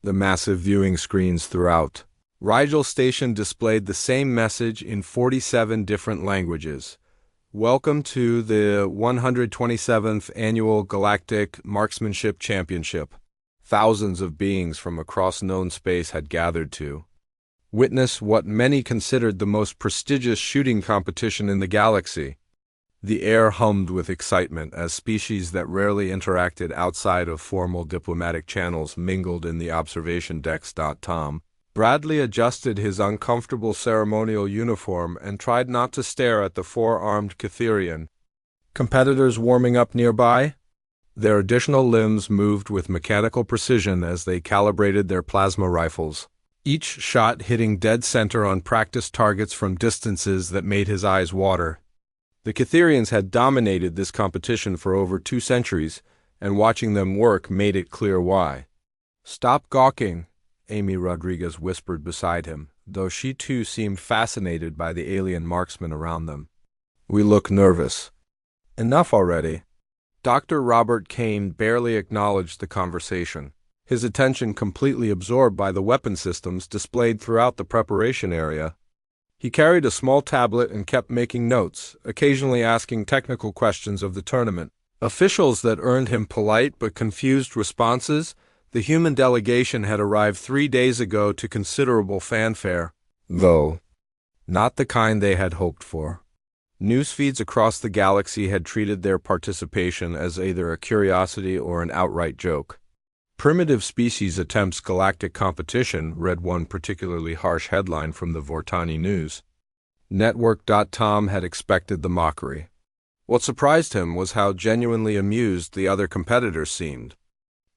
The massive viewing screens throughout Rigel Station displayed the same message in 47 different languages. Welcome to the 127th Annual Galactic Marksmanship Championship. Thousands of beings from across known space had gathered to witness what many considered the most prestigious shooting competition in the galaxy. The air hummed with excitement as species that rarely interacted outside of formal diplomatic channels mingled in the observation decks. Tom Bradley adjusted his uncomfortable ceremonial uniform and tried not to stare at the four-armed Catherian. Competitors warming up nearby? Their additional limbs moved with mechanical precision as they calibrated their plasma rifles, each shot hitting dead center on practice targets from distances that made his eyes water. The Catherians had dominated this competition for over 2 centuries, and watching them work made it clear why. "Stop gawking," Amy Rodriguez whispered beside him, though she too seemed fascinated by the alien marksmen around them. "We look nervous." "Enough already." Dr. Robert Kane barely acknowledged the conversation, his attention completely absorbed by the weapon systems displayed throughout the preparation area. He carried a small tablet and kept making notes, occasionally asking technical questions of the tournament. Officials that earned him polite but confused responses. The human delegation had arrived 3 days ago to considerable fanfare, though not the kind they had hoped for. News feeds across the galaxy had treated their participation as either a curiosity or an outright joke. "Primitive species attempts galactic competition," read one particularly harsh headline from the Vortani News Network. Tom had expected the mockery. What surprised him was how genuinely amused the other competitors seemed.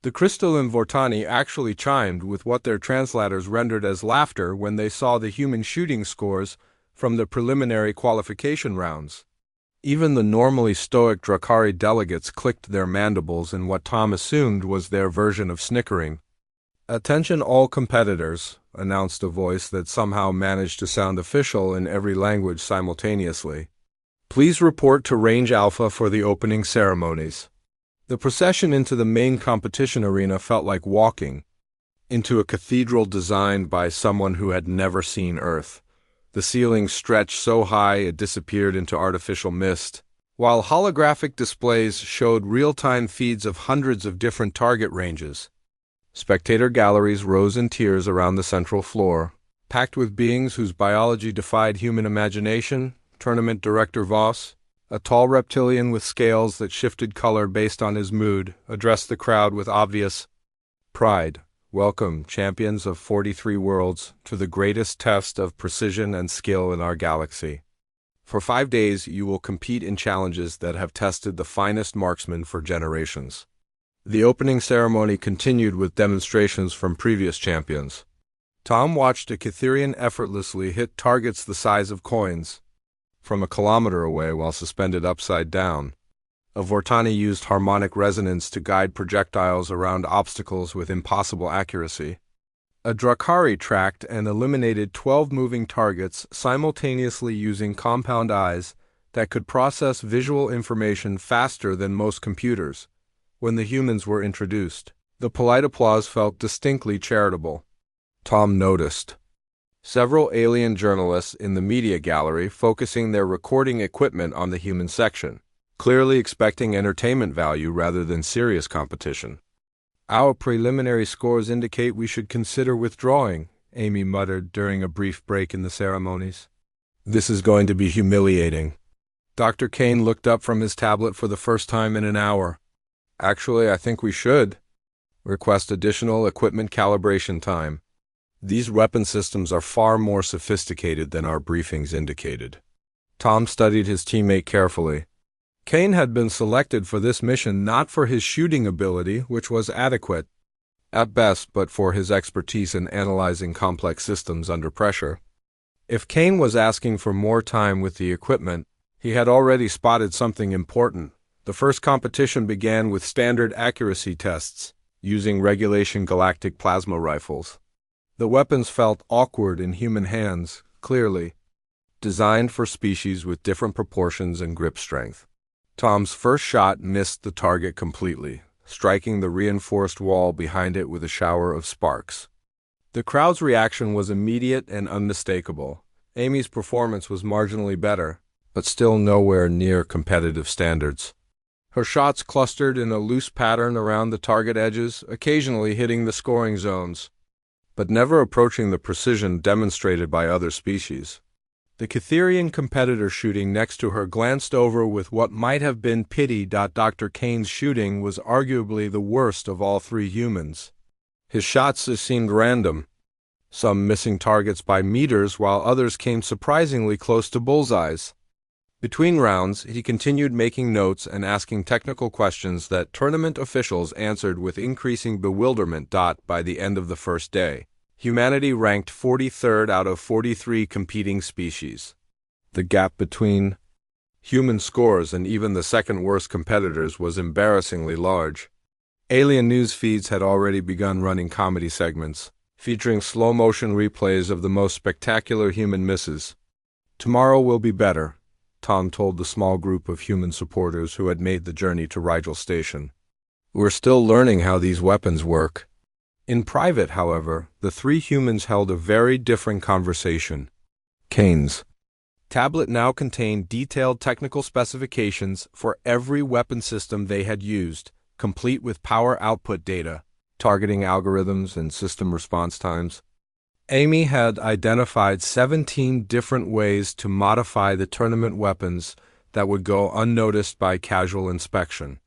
The crystalline Vortani actually chimed with what their translators rendered as laughter when they saw the human shooting scores from the preliminary qualification rounds. Even the normally stoic Drakari delegates clicked their mandibles in what Tom assumed was their version of snickering. "Attention all competitors," announced a voice that somehow managed to sound official in every language simultaneously. "Please report to Range Alpha for the opening ceremonies." The procession into the main competition arena felt like walking into a cathedral designed by someone who had never seen Earth. The ceiling stretched so high it disappeared into artificial mist, while holographic displays showed real-time feeds of hundreds of different target ranges. Spectator galleries rose in tiers around the central floor, packed with beings whose biology defied human imagination. Tournament director Voss, a tall reptilian with scales that shifted color based on his mood, addressed the crowd with obvious pride. "Welcome, champions of 43 worlds, to the greatest test of precision and skill in our galaxy. For 5 days, you will compete in challenges that have tested the finest marksmen for generations." The opening ceremony continued with demonstrations from previous champions. Tom watched a Catherian effortlessly hit targets the size of coins from a kilometer away while suspended upside down. A Vortani used harmonic resonance to guide projectiles around obstacles with impossible accuracy. A Drakari tracked and eliminated 12 moving targets simultaneously using compound eyes that could process visual information faster than most computers. When the humans were introduced, the polite applause felt distinctly charitable. Tom noticed several alien journalists in the media gallery focusing their recording equipment on the human section, clearly expecting entertainment value rather than serious competition. "Our preliminary scores indicate we should consider withdrawing," Amy muttered during a brief break in the ceremonies. "This is going to be humiliating." Dr. Kane looked up from his tablet for the first time in an hour. "Actually, I think we should request additional equipment calibration time. These weapon systems are far more sophisticated than our briefings indicated." Tom studied his teammate carefully. Kane had been selected for this mission not for his shooting ability, which was adequate at best, but for his expertise in analyzing complex systems under pressure. If Kane was asking for more time with the equipment, he had already spotted something important. The first competition began with standard accuracy tests, using regulation galactic plasma rifles. The weapons felt awkward in human hands, clearly designed for species with different proportions and grip strength. Tom's first shot missed the target completely, striking the reinforced wall behind it with a shower of sparks. The crowd's reaction was immediate and unmistakable. Amy's performance was marginally better, but still nowhere near competitive standards. Her shots clustered in a loose pattern around the target edges, occasionally hitting the scoring zones, but never approaching the precision demonstrated by other species. The Catherian competitor shooting next to her glanced over with what might have been pity. Dr. Kane's shooting was arguably the worst of all three humans. His shots seemed random, some missing targets by meters while others came surprisingly close to bullseyes. Between rounds, he continued making notes and asking technical questions that tournament officials answered with increasing bewilderment. By the end of the first day, humanity ranked 43rd out of 43 competing species. The gap between human scores and even the second-worst competitors was embarrassingly large. Alien news feeds had already begun running comedy segments, featuring slow-motion replays of the most spectacular human misses. "Tomorrow will be better," Tom told the small group of human supporters who had made the journey to Rigel Station. "We're still learning how these weapons work." In private, however, the three humans held a very different conversation. Kane's tablet now contained detailed technical specifications for every weapon system they had used, complete with power output data, targeting algorithms, and system response times. Amy had identified 17 different ways to modify the tournament weapons that would go unnoticed by casual inspection.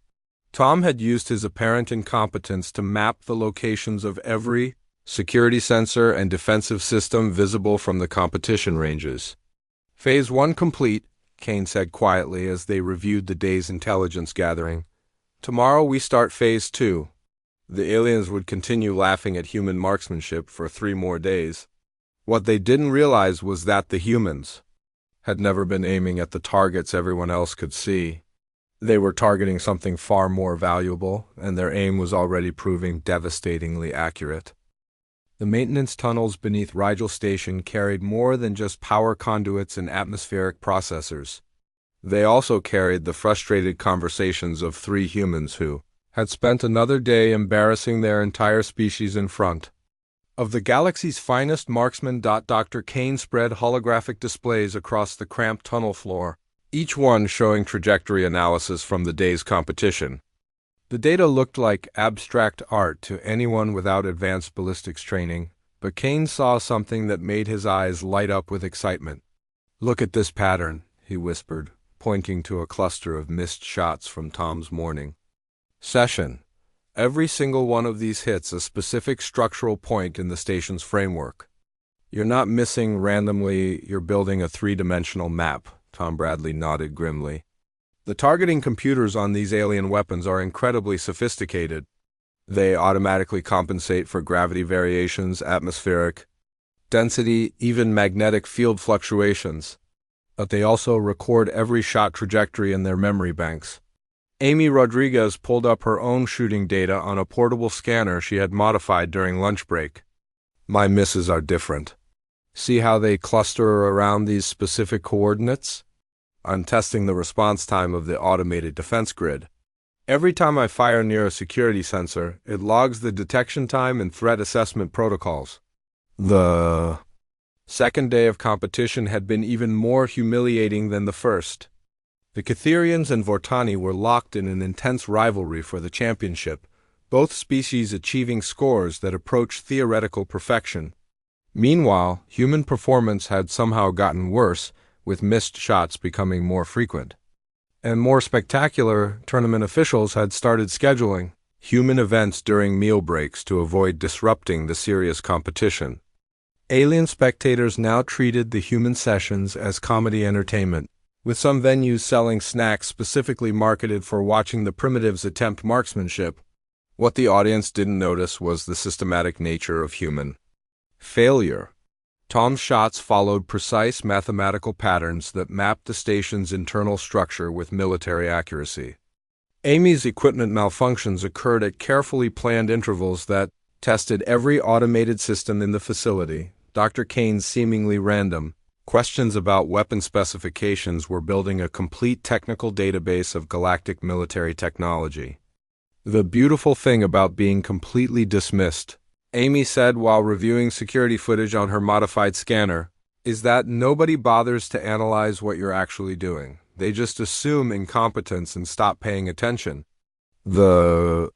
Tom had used his apparent incompetence to map the locations of every security sensor and defensive system visible from the competition ranges. "Phase 1 complete," Kane said quietly as they reviewed the day's intelligence gathering. "Tomorrow we start Phase 2. The aliens would continue laughing at human marksmanship for 3 more days. What they didn't realize was that the humans had never been aiming at the targets everyone else could see. They were targeting something far more valuable, and their aim was already proving devastatingly accurate. The maintenance tunnels beneath Rigel Station carried more than just power conduits and atmospheric processors. They also carried the frustrated conversations of 3 humans who had spent another day embarrassing their entire species in front of the galaxy's finest marksmen. Dr. Kane spread holographic displays across the cramped tunnel floor, each one showing trajectory analysis from the day's competition. The data looked like abstract art to anyone without advanced ballistics training, but Kane saw something that made his eyes light up with excitement. "Look at this pattern," he whispered, pointing to a cluster of missed shots from Tom's morning session. "Every single one of these hits a specific structural point in the station's framework. You're not missing randomly, you're building a 3-dimensional map." Tom Bradley nodded grimly. "The targeting computers on these alien weapons are incredibly sophisticated. They automatically compensate for gravity variations, atmospheric density, even magnetic field fluctuations. But they also record every shot trajectory in their memory banks." Amy Rodriguez pulled up her own shooting data on a portable scanner she had modified during lunch break. "My misses are different. See how they cluster around these specific coordinates? I'm testing the response time of the automated defense grid. Every time I fire near a security sensor, it logs the detection time and threat assessment protocols." The second day of competition had been even more humiliating than the first. The Catherians and Vortani were locked in an intense rivalry for the championship, both species achieving scores that approached theoretical perfection. Meanwhile, human performance had somehow gotten worse, with missed shots becoming more frequent. And more spectacular, tournament officials had started scheduling human events during meal breaks to avoid disrupting the serious competition. Alien spectators now treated the human sessions as comedy entertainment, with some venues selling snacks specifically marketed for watching the primitives attempt marksmanship. What the audience didn't notice was the systematic nature of human failure. Tom's shots followed precise mathematical patterns that mapped the station's internal structure with military accuracy. Amy's equipment malfunctions occurred at carefully planned intervals that tested every automated system in the facility. Dr. Kane's seemingly random questions about weapon specifications were building a complete technical database of galactic military technology. The beautiful thing about being completely dismissed, Amy said while reviewing security footage on her modified scanner, is that nobody bothers to analyze what you're actually doing. They just assume incompetence and stop paying attention. The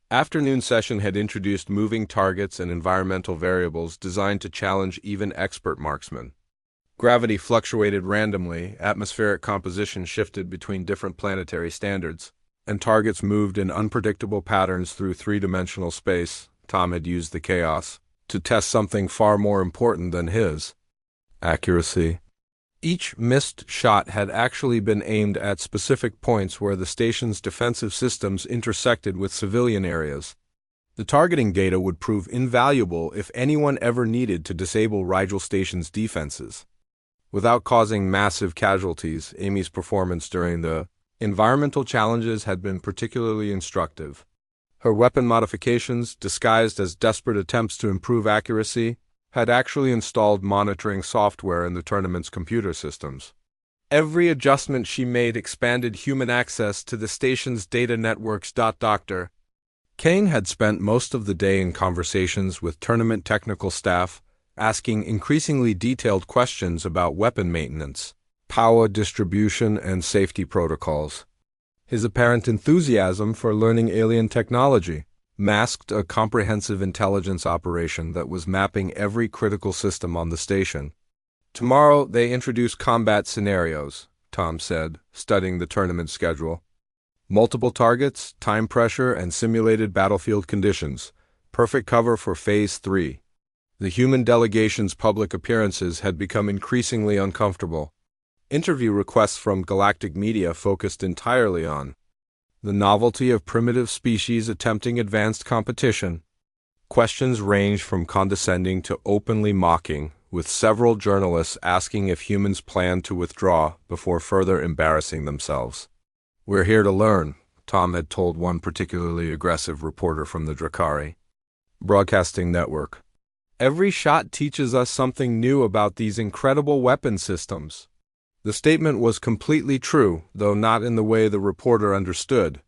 afternoon session had introduced moving targets and environmental variables designed to challenge even expert marksmen. Gravity fluctuated randomly, atmospheric composition shifted between different planetary standards, and targets moved in unpredictable patterns through three-dimensional space. Tom had used the chaos to test something far more important than his accuracy. Each missed shot had actually been aimed at specific points where the station's defensive systems intersected with civilian areas. The targeting data would prove invaluable if anyone ever needed to disable Rigel Station's defenses. Without causing massive casualties, Amy's performance during the environmental challenges had been particularly instructive. Her weapon modifications, disguised as desperate attempts to improve accuracy, had actually installed monitoring software in the tournament's computer systems. Every adjustment she made expanded human access to the station's data networks. Dr. Kane had spent most of the day in conversations with tournament technical staff, asking increasingly detailed questions about weapon maintenance, power distribution, and safety protocols. His apparent enthusiasm for learning alien technology masked a comprehensive intelligence operation that was mapping every critical system on the station. Tomorrow, they introduce combat scenarios, Tom said, studying the tournament schedule. Multiple targets, time pressure, and simulated battlefield conditions. Perfect cover for Phase 3. The human delegation's public appearances had become increasingly uncomfortable. Interview requests from galactic media focused entirely on the novelty of primitive species attempting advanced competition. Questions ranged from condescending to openly mocking, with several journalists asking if humans planned to withdraw before further embarrassing themselves. "We're here to learn," Tom had told one particularly aggressive reporter from the Drakari Broadcasting Network. "Every shot teaches us something new about these incredible weapon systems." The statement was completely true, though not in the way the reporter understood.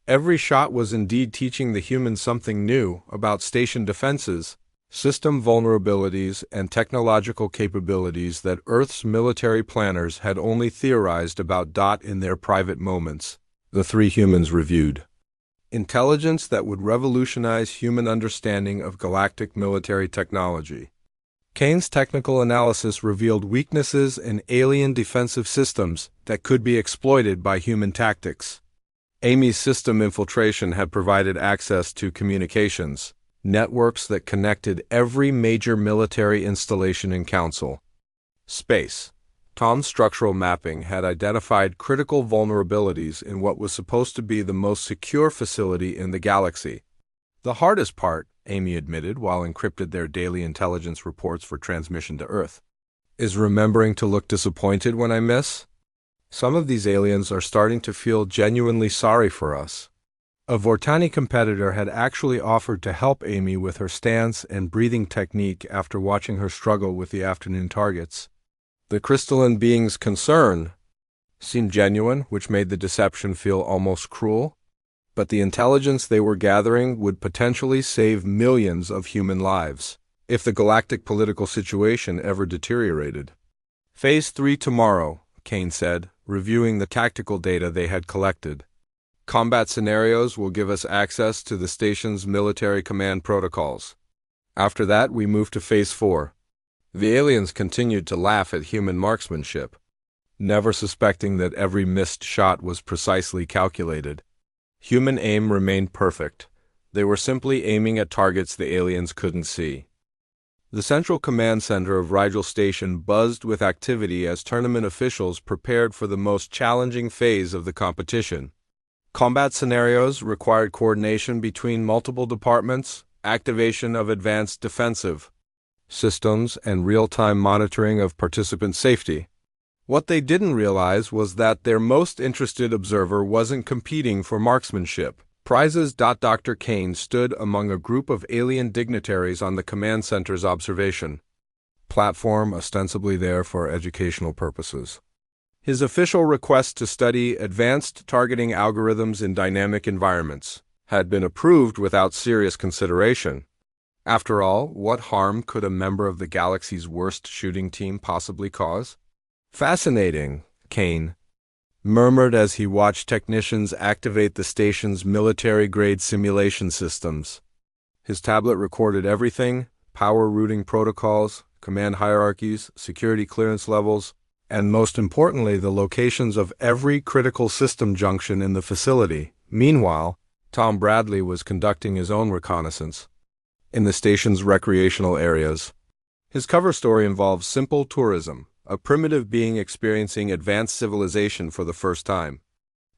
Every shot was indeed teaching the humans something new about station defenses, system vulnerabilities, and technological capabilities that Earth's military planners had only theorized about. In their private moments, the three humans reviewed intelligence that would revolutionize human understanding of galactic military technology. Kane's technical analysis revealed weaknesses in alien defensive systems that could be exploited by human tactics. Amy's system infiltration had provided access to communications networks that connected every major military installation in Council space. Tom's structural mapping had identified critical vulnerabilities in what was supposed to be the most secure facility in the galaxy. "The hardest part," Amy admitted while encrypted their daily intelligence reports for transmission to Earth, "is remembering to look disappointed when I miss. Some of these aliens are starting to feel genuinely sorry for us." A Vortani competitor had actually offered to help Amy with her stance and breathing technique after watching her struggle with the afternoon targets. The crystalline being's concern seemed genuine, which made the deception feel almost cruel. But the intelligence they were gathering would potentially save millions of human lives if the galactic political situation ever deteriorated. "Phase 3 tomorrow," Kane said, reviewing the tactical data they had collected. "Combat scenarios will give us access to the station's military command protocols. After that, we move to Phase 4. The aliens continued to laugh at human marksmanship, never suspecting that every missed shot was precisely calculated. Human aim remained perfect. They were simply aiming at targets the aliens couldn't see. The central command center of Rigel Station buzzed with activity as tournament officials prepared for the most challenging phase of the competition. Combat scenarios required coordination between multiple departments, activation of advanced defensive systems, and real-time monitoring of participant safety. What they didn't realize was that their most interested observer wasn't competing for marksmanship. Prizes. Dr. Kane stood among a group of alien dignitaries on the command center's observation platform, ostensibly there for educational purposes. His official request to study advanced targeting algorithms in dynamic environments had been approved without serious consideration. After all, what harm could a member of the galaxy's worst shooting team possibly cause? Fascinating, Kane murmured as he watched technicians activate the station's military-grade simulation systems. His tablet recorded everything: power routing protocols, command hierarchies, security clearance levels, and most importantly, the locations of every critical system junction in the facility. Meanwhile, Tom Bradley was conducting his own reconnaissance in the station's recreational areas. His cover story involves simple tourism, a primitive being experiencing advanced civilization for the first time.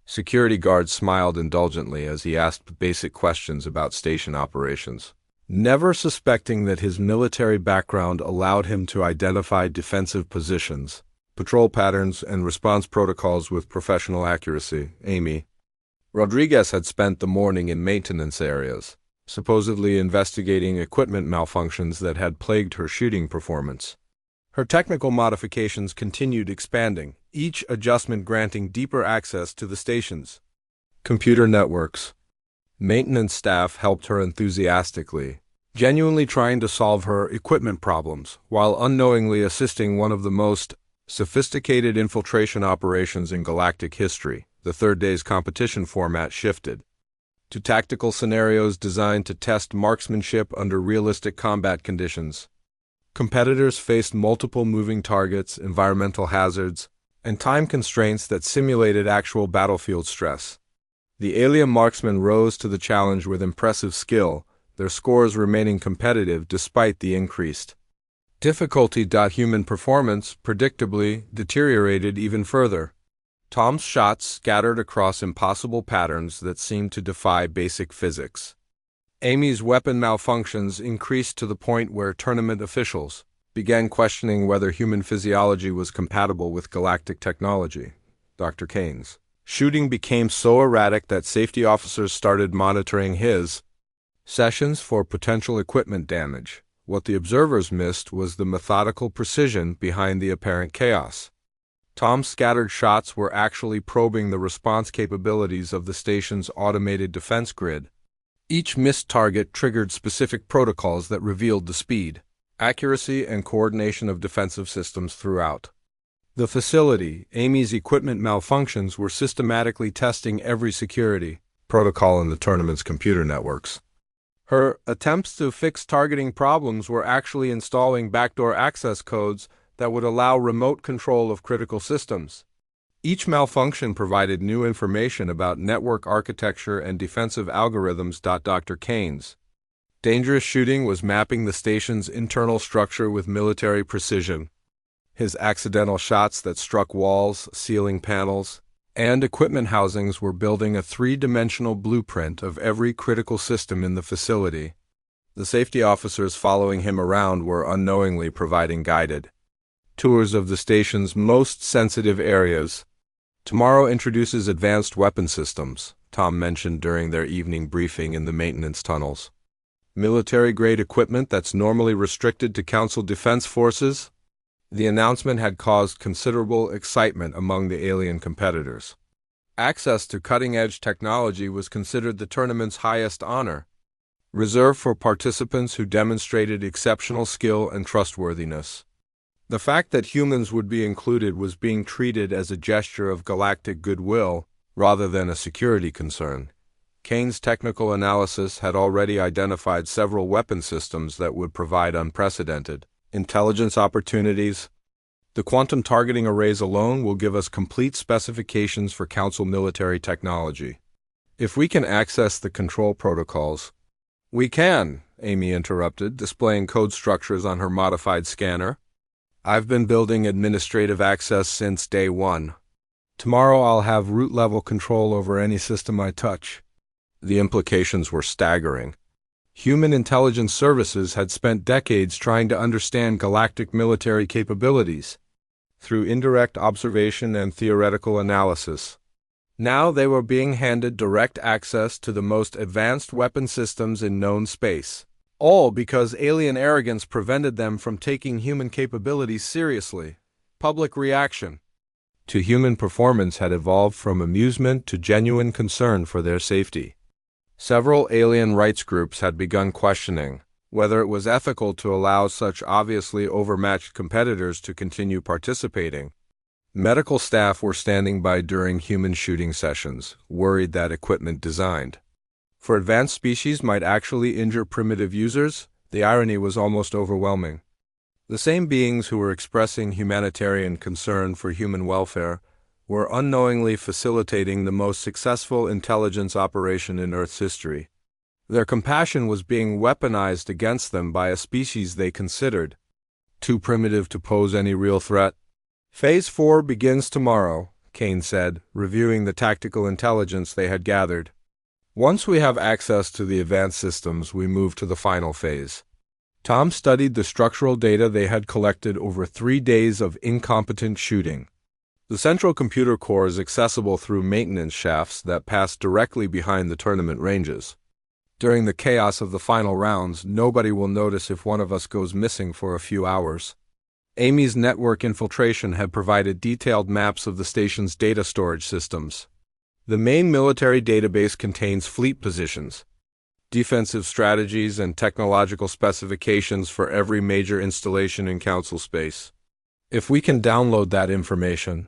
Security guards smiled indulgently as he asked basic questions about station operations, never suspecting that his military background allowed him to identify defensive positions, patrol patterns, and response protocols with professional accuracy. Amy Rodriguez had spent the morning in maintenance areas, supposedly investigating equipment malfunctions that had plagued her shooting performance. Her technical modifications continued expanding, each adjustment granting deeper access to the station's computer networks. Maintenance staff helped her enthusiastically, genuinely trying to solve her equipment problems, while unknowingly assisting one of the most sophisticated infiltration operations in galactic history. The third day's competition format shifted to tactical scenarios designed to test marksmanship under realistic combat conditions. Competitors faced multiple moving targets, environmental hazards, and time constraints that simulated actual battlefield stress. The alien marksmen rose to the challenge with impressive skill, their scores remaining competitive despite the increased difficulty. Human performance, predictably, deteriorated even further. Tom's shots scattered across impossible patterns that seemed to defy basic physics. Amy's weapon malfunctions increased to the point where tournament officials began questioning whether human physiology was compatible with galactic technology. Dr. Kane's shooting became so erratic that safety officers started monitoring his sessions for potential equipment damage. What the observers missed was the methodical precision behind the apparent chaos. Tom's scattered shots were actually probing the response capabilities of the station's automated defense grid. Each missed target triggered specific protocols that revealed the speed, accuracy, and coordination of defensive systems throughout the facility. Amy's equipment malfunctions were systematically testing every security protocol in the tournament's computer networks. Her attempts to fix targeting problems were actually installing backdoor access codes that would allow remote control of critical systems. Each malfunction provided new information about network architecture and defensive algorithms. Dr. Kane's dangerous shooting was mapping the station's internal structure with military precision. His accidental shots that struck walls, ceiling panels, and equipment housings were building a three-dimensional blueprint of every critical system in the facility. The safety officers following him around were unknowingly providing guided tours of the station's most sensitive areas. Tomorrow introduces advanced weapon systems, Tom mentioned during their evening briefing in the maintenance tunnels. Military-grade equipment that's normally restricted to Council defense forces. The announcement had caused considerable excitement among the alien competitors. Access to cutting-edge technology was considered the tournament's highest honor, reserved for participants who demonstrated exceptional skill and trustworthiness. The fact that humans would be included was being treated as a gesture of galactic goodwill rather than a security concern. Kane's technical analysis had already identified several weapon systems that would provide unprecedented intelligence opportunities. The quantum targeting arrays alone will give us complete specifications for Council military technology. If we can access the control protocols, we can, Amy interrupted, displaying code structures on her modified scanner. I've been building administrative access since day one. Tomorrow I'll have root-level control over any system I touch. The implications were staggering. Human intelligence services had spent decades trying to understand galactic military capabilities through indirect observation and theoretical analysis. Now they were being handed direct access to the most advanced weapon systems in known space. All because alien arrogance prevented them from taking human capabilities seriously. Public reaction to human performance had evolved from amusement to genuine concern for their safety. Several alien rights groups had begun questioning whether it was ethical to allow such obviously overmatched competitors to continue participating. Medical staff were standing by during human shooting sessions, worried that equipment designed for advanced species might actually injure primitive users. The irony was almost overwhelming. The same beings who were expressing humanitarian concern for human welfare were unknowingly facilitating the most successful intelligence operation in Earth's history. Their compassion was being weaponized against them by a species they considered too primitive to pose any real threat. Phase 4 begins tomorrow, Kane said, reviewing the tactical intelligence they had gathered. Once we have access to the advanced systems, we move to the final phase. Tom studied the structural data they had collected over 3 days of incompetent shooting. The central computer core is accessible through maintenance shafts that pass directly behind the tournament ranges. During the chaos of the final rounds, nobody will notice if one of us goes missing for a few hours. Amy's network infiltration had provided detailed maps of the station's data storage systems. The main military database contains fleet positions, defensive strategies, and technological specifications for every major installation in Council space. If we can download that information,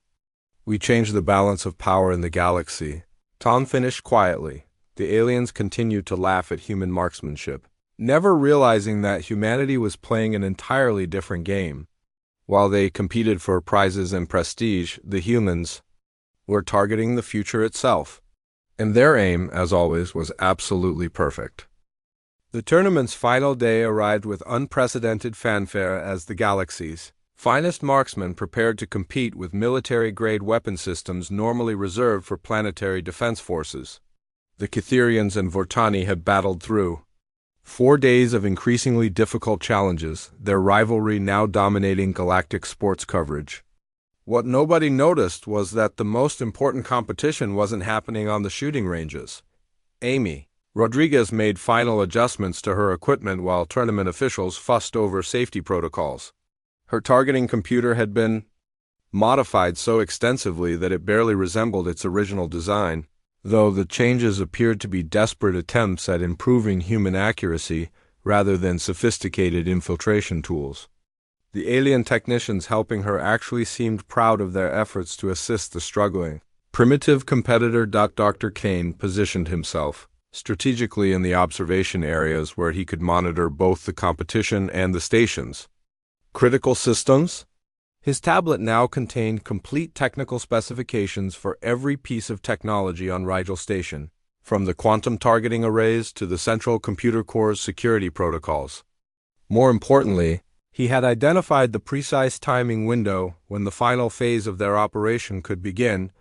we change the balance of power in the galaxy. Tom finished quietly. The aliens continued to laugh at human marksmanship, never realizing that humanity was playing an entirely different game. While they competed for prizes and prestige, the humans were targeting the future itself. And their aim, as always, was absolutely perfect. The tournament's final day arrived with unprecedented fanfare as the galaxy's finest marksmen prepared to compete with military-grade weapon systems normally reserved for planetary defense forces. The Catherians and Vortani had battled through 4 days of increasingly difficult challenges, their rivalry now dominating galactic sports coverage. What nobody noticed was that the most important competition wasn't happening on the shooting ranges. Amy Rodriguez made final adjustments to her equipment while tournament officials fussed over safety protocols. Her targeting computer had been modified so extensively that it barely resembled its original design, though the changes appeared to be desperate attempts at improving human accuracy rather than sophisticated infiltration tools. The alien technicians helping her actually seemed proud of their efforts to assist the struggling primitive competitor. Dr. Kane positioned himself strategically in the observation areas where he could monitor both the competition and the stations. Critical systems? His tablet now contained complete technical specifications for every piece of technology on Rigel Station, from the quantum targeting arrays to the central computer core's security protocols. More importantly, he had identified the precise timing window when the final phase of their operation could begin.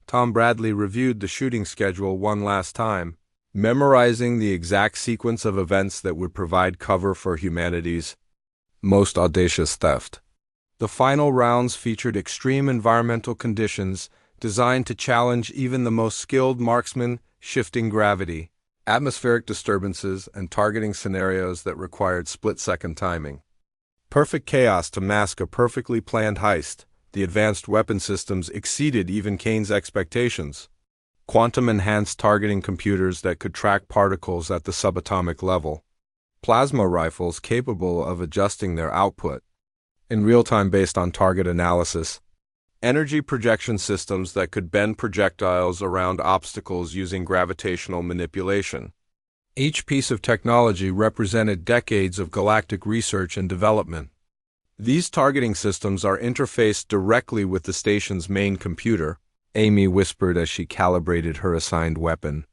Tom Bradley reviewed the shooting schedule one last time, memorizing the exact sequence of events that would provide cover for humanity's most audacious theft. The final rounds featured extreme environmental conditions designed to challenge even the most skilled marksmen, shifting gravity, atmospheric disturbances, and targeting scenarios that required split-second timing. Perfect chaos to mask a perfectly planned heist. The advanced weapon systems exceeded even Kane's expectations. Quantum-enhanced targeting computers that could track particles at the subatomic level. Plasma rifles capable of adjusting their output in real time based on target analysis. Energy projection systems that could bend projectiles around obstacles using gravitational manipulation. Each piece of technology represented decades of galactic research and development. These targeting systems are interfaced directly with the station's main computer, Amy whispered as she calibrated her assigned weapon.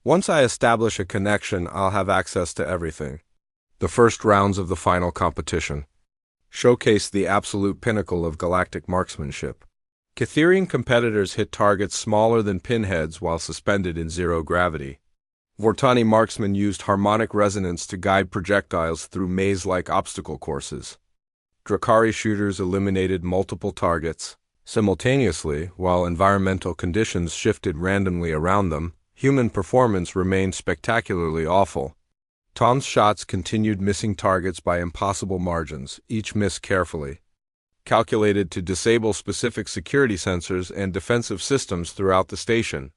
Once I establish a connection, I'll have access to everything. The first rounds of the final competition showcased the absolute pinnacle of galactic marksmanship. Catherian competitors hit targets smaller than pinheads while suspended in zero gravity. Vortani marksmen used harmonic resonance to guide projectiles through maze-like obstacle courses. Drakari shooters eliminated multiple targets simultaneously, while environmental conditions shifted randomly around them. Human performance remained spectacularly awful. Tom's shots continued missing targets by impossible margins, each miss carefully calculated to disable specific security sensors and defensive systems throughout the station.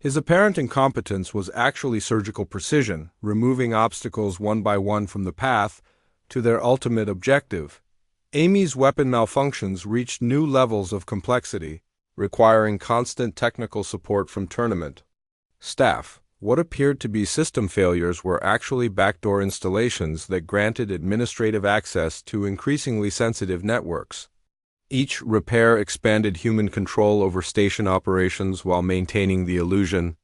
His apparent incompetence was actually surgical precision, removing obstacles one by one from the path to their ultimate objective. Amy's weapon malfunctions reached new levels of complexity, requiring constant technical support from tournament staff. What appeared to be system failures were actually backdoor installations that granted administrative access to increasingly sensitive networks. Each repair expanded human control over station operations while maintaining the illusion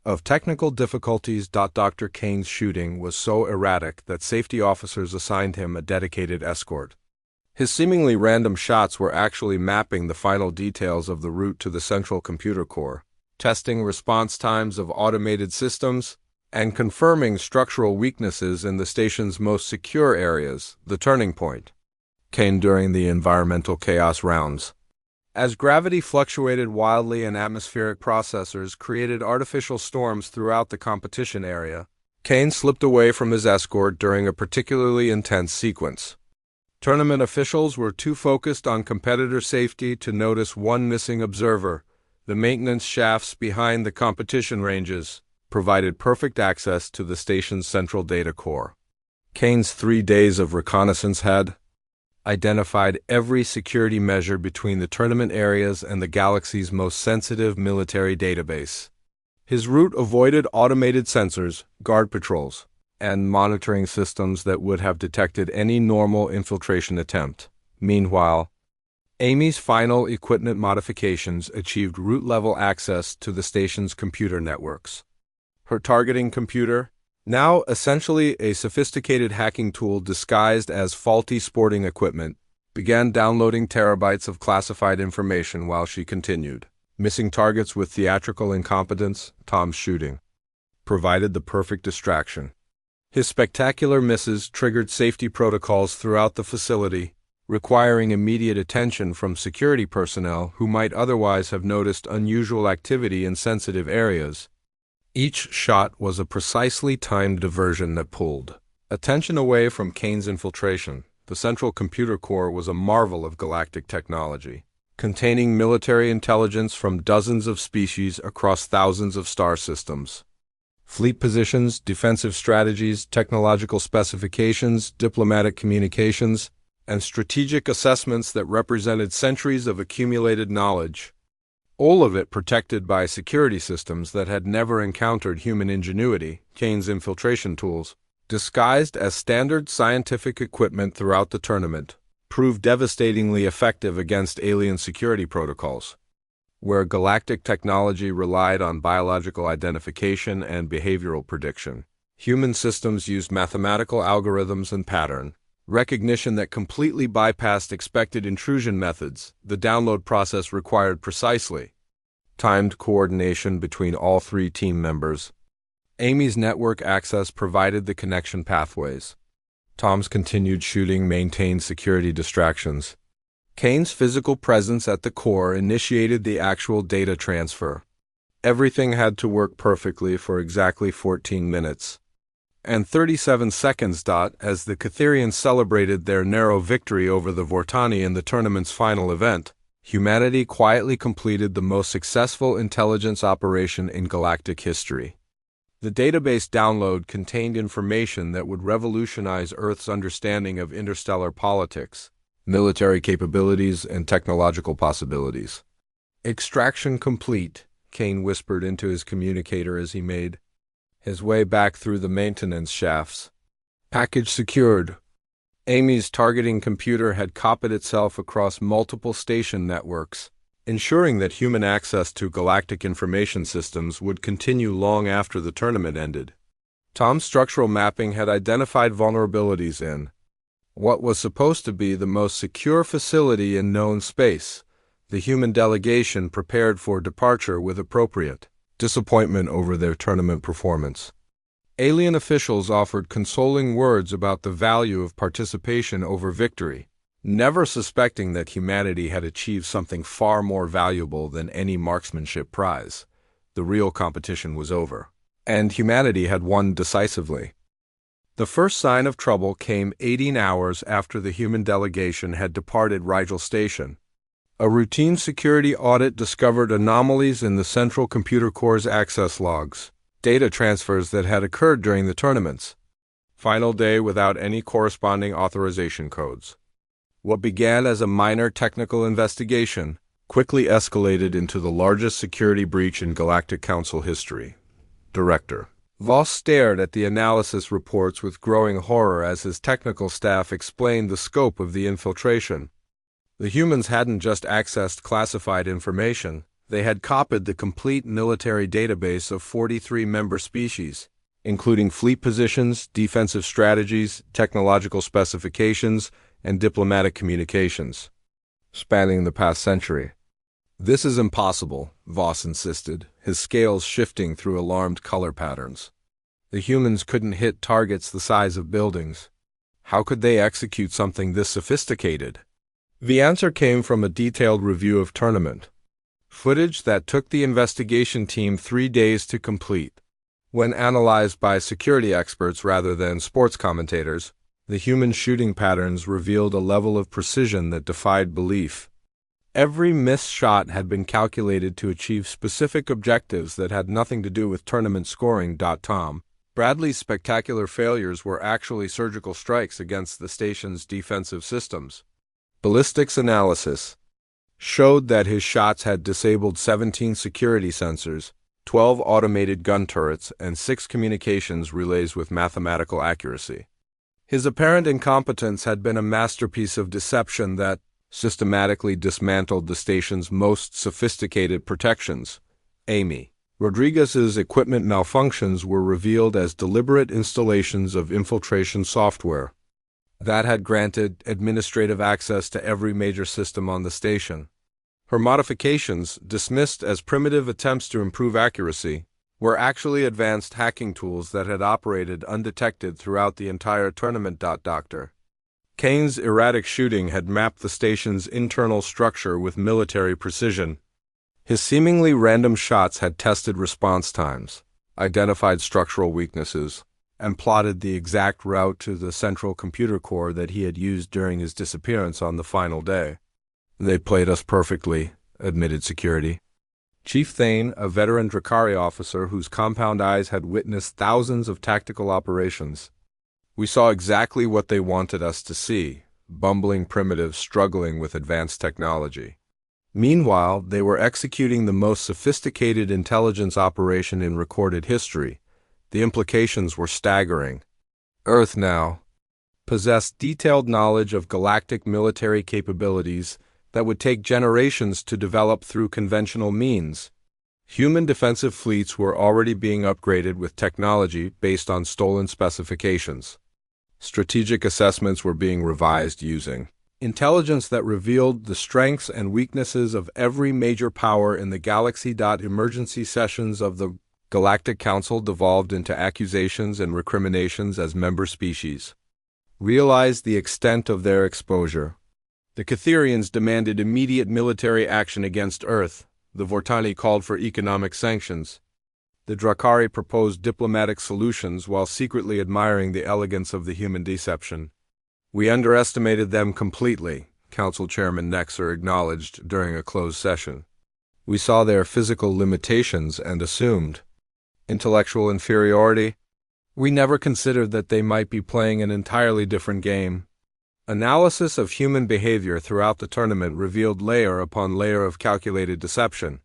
of technical difficulties. Dr. Kane's shooting was so erratic that safety officers assigned him a dedicated escort. His seemingly random shots were actually mapping the final details of the route to the central computer core, testing response times of automated systems, and confirming structural weaknesses in the station's most secure areas, the turning point. Kane during the environmental chaos rounds. As gravity fluctuated wildly and atmospheric processors created artificial storms throughout the competition area, Kane slipped away from his escort during a particularly intense sequence. Tournament officials were too focused on competitor safety to notice one missing observer. The maintenance shafts behind the competition ranges provided perfect access to the station's central data core. Kane's 3 days of reconnaissance had identified every security measure between the tournament areas and the galaxy's most sensitive military database. His route avoided automated sensors, guard patrols, and monitoring systems that would have detected any normal infiltration attempt. Meanwhile, Amy's final equipment modifications achieved route-level access to the station's computer networks. Her targeting computer, now essentially a sophisticated hacking tool disguised as faulty sporting equipment, began downloading terabytes of classified information while she continued. Missing targets with theatrical incompetence, Tom's shooting provided the perfect distraction. His spectacular misses triggered safety protocols throughout the facility, requiring immediate attention from security personnel who might otherwise have noticed unusual activity in sensitive areas. Each shot was a precisely timed diversion that pulled attention away from Kane's infiltration. The central computer core was a marvel of galactic technology, containing military intelligence from dozens of species across thousands of star systems. Fleet positions, defensive strategies, technological specifications, diplomatic communications, and strategic assessments that represented centuries of accumulated knowledge. All of it protected by security systems that had never encountered human ingenuity. Kane's infiltration tools, disguised as standard scientific equipment throughout the tournament, proved devastatingly effective against alien security protocols. Where galactic technology relied on biological identification and behavioral prediction, human systems used mathematical algorithms and pattern recognition that completely bypassed expected intrusion methods. The download process required precisely timed coordination between all 3 team members. Amy's network access provided the connection pathways. Tom's continued shooting maintained security distractions. Kane's physical presence at the core initiated the actual data transfer. Everything had to work perfectly for exactly 14 minutes. And 37 seconds. As the Catherians celebrated their narrow victory over the Vortani in the tournament's final event, humanity quietly completed the most successful intelligence operation in galactic history. The database download contained information that would revolutionize Earth's understanding of interstellar politics, military capabilities, and technological possibilities. Extraction complete, Kane whispered into his communicator as he made his way back through the maintenance shafts. Package secured. Amy's targeting computer had copied itself across multiple station networks, ensuring that human access to galactic information systems would continue long after the tournament ended. Tom's structural mapping had identified vulnerabilities in what was supposed to be the most secure facility in known space. The human delegation prepared for departure with appropriate disappointment over their tournament performance. Alien officials offered consoling words about the value of participation over victory, never suspecting that humanity had achieved something far more valuable than any marksmanship prize. The real competition was over, and humanity had won decisively. The first sign of trouble came 18 hours after the human delegation had departed Rigel Station. A routine security audit discovered anomalies in the central computer core's access logs, data transfers that had occurred during the tournaments. Final day without any corresponding authorization codes. What began as a minor technical investigation quickly escalated into the largest security breach in Galactic Council history. Director Voss stared at the analysis reports with growing horror as his technical staff explained the scope of the infiltration. The humans hadn't just accessed classified information, they had copied the complete military database of 43 member species, including fleet positions, defensive strategies, technological specifications, and diplomatic communications, spanning the past century. This is impossible, Voss insisted, his scales shifting through alarmed color patterns. The humans couldn't hit targets the size of buildings. How could they execute something this sophisticated? The answer came from a detailed review of tournament footage that took the investigation team 3 days to complete. When analyzed by security experts rather than sports commentators, the human shooting patterns revealed a level of precision that defied belief. Every missed shot had been calculated to achieve specific objectives that had nothing to do with tournament scoring. Tom Bradley's spectacular failures were actually surgical strikes against the station's defensive systems. Ballistics analysis showed that his shots had disabled 17 security sensors, 12 automated gun turrets, and 6 communications relays with mathematical accuracy. His apparent incompetence had been a masterpiece of deception that systematically dismantled the station's most sophisticated protections. Amy Rodriguez's equipment malfunctions were revealed as deliberate installations of infiltration software that had granted administrative access to every major system on the station. Her modifications, dismissed as primitive attempts to improve accuracy, were actually advanced hacking tools that had operated undetected throughout the entire tournament. Dr. Kane's erratic shooting had mapped the station's internal structure with military precision. His seemingly random shots had tested response times, identified structural weaknesses, and plotted the exact route to the central computer core that he had used during his disappearance on the final day. They played us perfectly, admitted security. Chief Thane, a veteran Drakari officer whose compound eyes had witnessed thousands of tactical operations. We saw exactly what they wanted us to see, bumbling primitives struggling with advanced technology. Meanwhile, they were executing the most sophisticated intelligence operation in recorded history. The implications were staggering. Earth now possessed detailed knowledge of galactic military capabilities that would take generations to develop through conventional means. Human defensive fleets were already being upgraded with technology based on stolen specifications. Strategic assessments were being revised using intelligence that revealed the strengths and weaknesses of every major power in the galaxy. Emergency sessions of the Galactic Council devolved into accusations and recriminations as member species realized the extent of their exposure. The Catherians demanded immediate military action against Earth. The Vortani called for economic sanctions. The Drakari proposed diplomatic solutions while secretly admiring the elegance of the human deception. We underestimated them completely, Council Chairman Nexer acknowledged during a closed session. We saw their physical limitations and assumed intellectual inferiority. We never considered that they might be playing an entirely different game. Analysis of human behavior throughout the tournament revealed layer upon layer of calculated deception.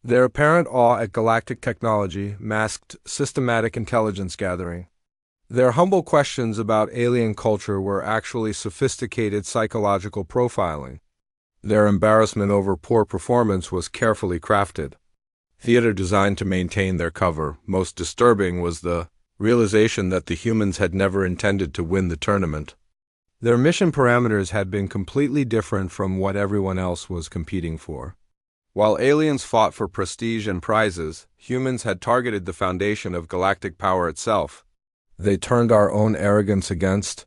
Their apparent awe at galactic technology masked systematic intelligence gathering. Their humble questions about alien culture were actually sophisticated psychological profiling. Their embarrassment over poor performance was carefully crafted. Theater designed to maintain their cover. Most disturbing was the realization that the humans had never intended to win the tournament. Their mission parameters had been completely different from what everyone else was competing for. While aliens fought for prestige and prizes, humans had targeted the foundation of galactic power itself. They turned our own arrogance against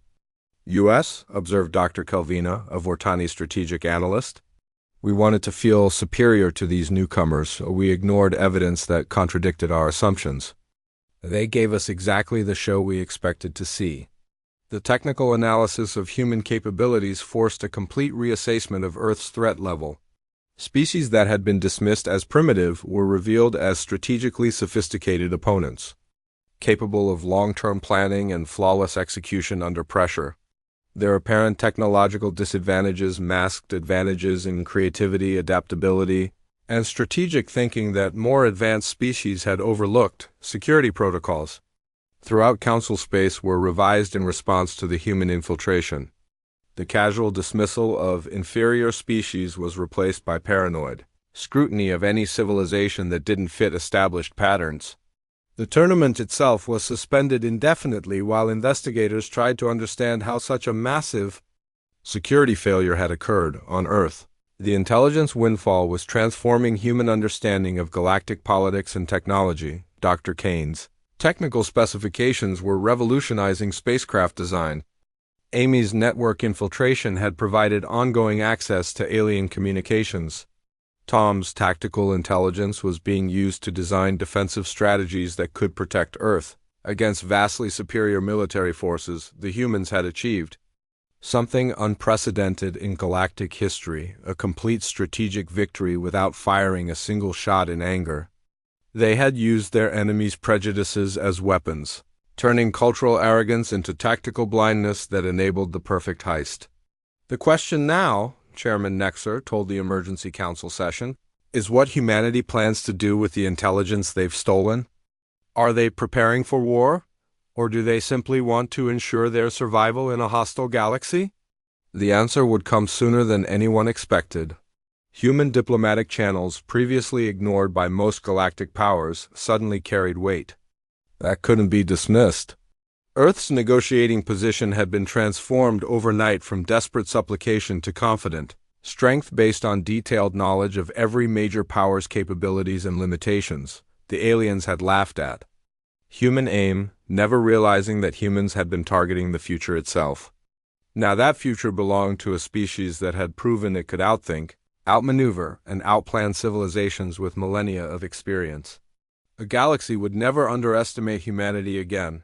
U.S., observed Dr. Kelvina, a Vortani strategic analyst. We wanted to feel superior to these newcomers, so we ignored evidence that contradicted our assumptions. They gave us exactly the show we expected to see. The technical analysis of human capabilities forced a complete reassessment of Earth's threat level. Species that had been dismissed as primitive were revealed as strategically sophisticated opponents, capable of long-term planning and flawless execution under pressure. Their apparent technological disadvantages masked advantages in creativity, adaptability, and strategic thinking that more advanced species had overlooked. Security protocols throughout Council space were revised in response to the human infiltration. The casual dismissal of inferior species was replaced by paranoid scrutiny of any civilization that didn't fit established patterns. The tournament itself was suspended indefinitely while investigators tried to understand how such a massive security failure had occurred on Earth. The intelligence windfall was transforming human understanding of galactic politics and technology. Dr. Kane's technical specifications were revolutionizing spacecraft design. Amy's network infiltration had provided ongoing access to alien communications. Tom's tactical intelligence was being used to design defensive strategies that could protect Earth against vastly superior military forces the humans had achieved. Something unprecedented in galactic history, a complete strategic victory without firing a single shot in anger. They had used their enemies' prejudices as weapons, turning cultural arrogance into tactical blindness that enabled the perfect heist. The question now, Chairman Nexer told the Emergency Council session, is what humanity plans to do with the intelligence they've stolen. Are they preparing for war, or do they simply want to ensure their survival in a hostile galaxy? The answer would come sooner than anyone expected. Human diplomatic channels, previously ignored by most galactic powers, suddenly carried weight. That couldn't be dismissed. Earth's negotiating position had been transformed overnight from desperate supplication to confident strength based on detailed knowledge of every major power's capabilities and limitations. The aliens had laughed at human aim, never realizing that humans had been targeting the future itself. Now that future belonged to a species that had proven it could outthink, outmaneuver, and outplan civilizations with millennia of experience. A galaxy would never underestimate humanity again.